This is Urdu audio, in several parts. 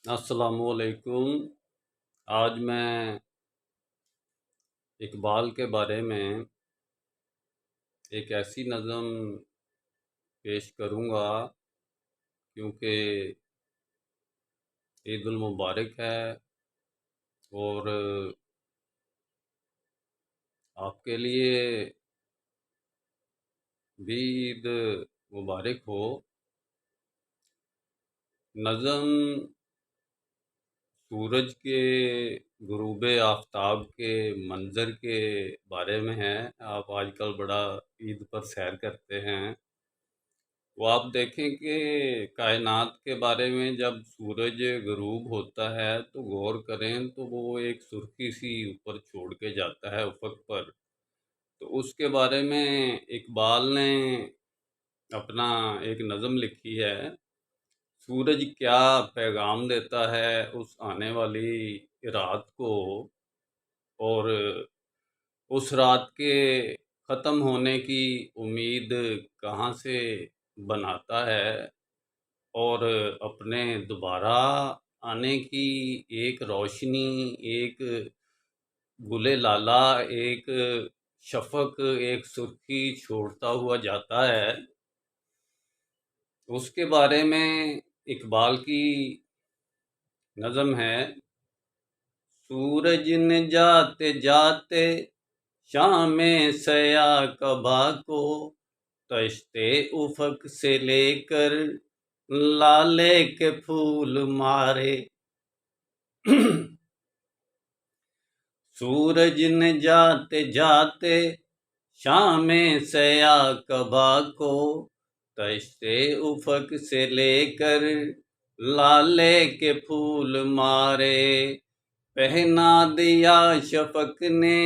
السلام علیکم۔ آج میں اقبال کے بارے میں ایک ایسی نظم پیش کروں گا کیونکہ عید المبارک ہے اور آپ کے لیے بھی عید مبارک ہو۔ نظم سورج کے غروب آفتاب کے منظر کے بارے میں ہے۔ آپ آج کل بڑا عید پر سیر کرتے ہیں، وہ آپ دیکھیں کہ کائنات کے بارے میں جب سورج غروب ہوتا ہے تو غور کریں تو وہ ایک سرخی سی اوپر چھوڑ کے جاتا ہے افق پر۔ تو اس کے بارے میں اقبال نے اپنا ایک نظم لکھی ہے، سورج کیا پیغام دیتا ہے اس آنے والی رات کو، اور اس رات کے ختم ہونے کی امید کہاں سے بناتا ہے، اور اپنے دوبارہ آنے کی ایک روشنی، ایک گل لالا، ایک شفق، ایک سرخی چھوڑتا ہوا جاتا ہے۔ اس کے بارے میں اقبال کی نظم ہے، سورج نے جاتے جاتے شام سیاہ کبا کو، تشتے افق سے لے کر لالے کے پھول مارے۔ سورج نے جاتے جاتے شام سیاہ کبا کو، تشتے افق سے لے کر لالے کے پھول مارے۔ پہنا دیا شفق نے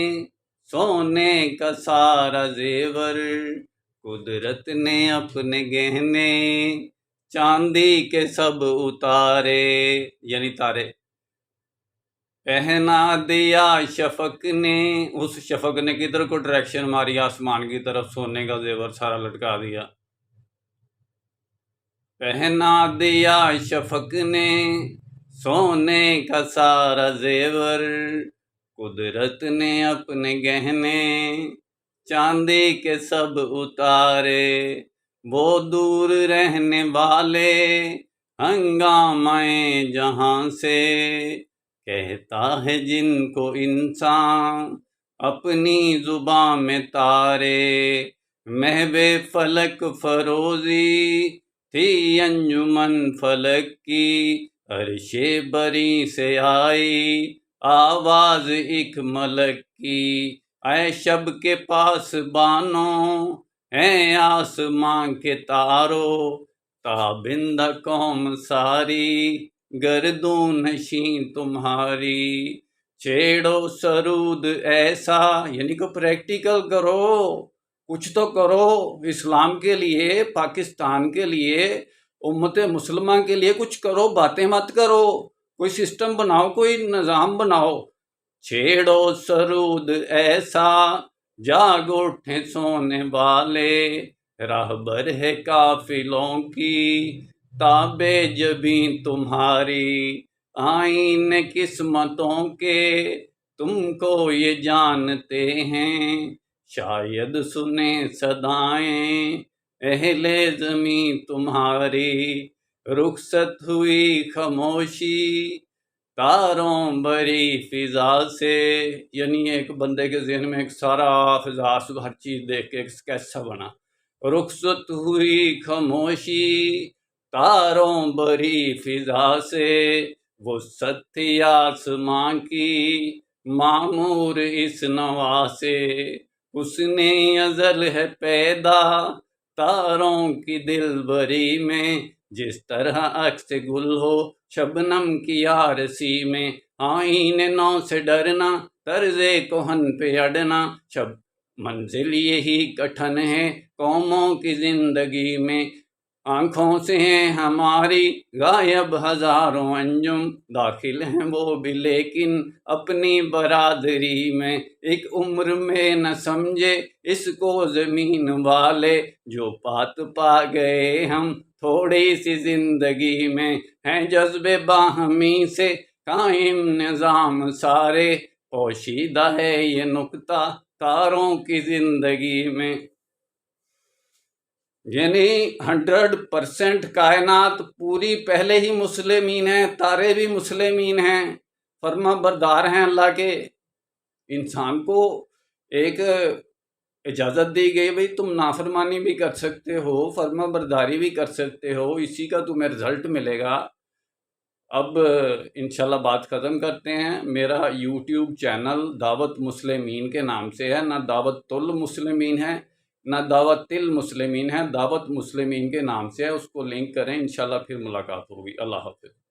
سونے کا سارا زیور، قدرت نے اپنے گہنے چاندی کے سب اتارے، یعنی تارے۔ پہنا دیا شفق نے، اس شفق نے کدھر کو ڈائریکشن ماری، آسمان کی طرف، سونے کا زیور سارا لٹکا دیا۔ پہنا دیا شفق نے سونے کا سارا زیور، قدرت نے اپنے گہنے چاندی کے سب اتارے۔ وہ دور رہنے والے ہنگامہ جہاں سے، کہتا ہے جن کو انسان اپنی زباں میں تارے۔ محو فلک فروزی تھی انجمن فلک کی، عرش بری سے آئی آواز ایک ملک کی۔ اے شب کے پاس بانو، اے آسماں کے تارو، تابندہ قوم ساری گردون نشیں تمہاری۔ چھیڑو سرود ایسا، یعنی کہ پریکٹیکل کرو، کچھ تو کرو اسلام کے لیے، پاکستان کے لیے، امت مسلمہ کے لیے کچھ کرو، باتیں مت کرو، کوئی سسٹم بناؤ، کوئی نظام بناؤ۔ چھیڑو سرود ایسا جاگ اٹھیں سونے والے، راہبر ہے قافلوں کی تابے جبیں تمہاری۔ آئین قسمتوں کے تم کو یہ جانتے ہیں، شاید سنیں صدائیں اہل زمیں تمہاری۔ رخصت ہوئی خاموشی تاروں بری فضا سے، یعنی ایک بندے کے ذہن میں ایک سارا فضا ہر چیز دیکھ کے ایک اسکیچ سا بنا۔ رخصت ہوئی خاموشی تاروں بری فضا سے، وسعت تھی آسماں کی معمور اس نوا سے۔ حسن ازل ہے پیدا تاروں کی دل بری میں، جس طرح عکس گل ہو شبنم کی یارسی میں۔ آئین نو سے ڈرنا، طرز کہن پہ اڑنا، شب منزل یہی کٹھن ہے قوموں کی زندگی میں۔ آنکھوں سے ہیں ہماری غائب ہزاروں انجم، داخل ہیں وہ بھی لیکن اپنی برادری میں۔ ایک عمر میں نہ سمجھے اس کو زمین والے، جو پات پا گئے ہم تھوڑی سی زندگی میں ہیں جذبے باہمی سے قائم نظام سارے، پوشیدہ ہے یہ نکتہ تاروں کی زندگی میں۔ یعنی 100% کائنات پوری پہلے ہی مسلمین ہیں، تارے بھی مسلمین ہیں، فرما بردار ہیں اللہ کے۔ انسان کو ایک اجازت دی گئی بھئی تم نافرمانی بھی کر سکتے ہو، فرما برداری بھی کر سکتے ہو، اسی کا تمہیں رزلٹ ملے گا۔ اب انشاءاللہ بات ختم کرتے ہیں۔ میرا یوٹیوب چینل دعوت مسلمین کے نام سے ہے، نہ دعوت المسلمین ہے نہ دعوت المسلمین ہے، دعوت مسلمین کے نام سے ہے، اس کو لنک کریں، انشاءاللہ پھر ملاقات ہوگی۔ اللہ حافظ۔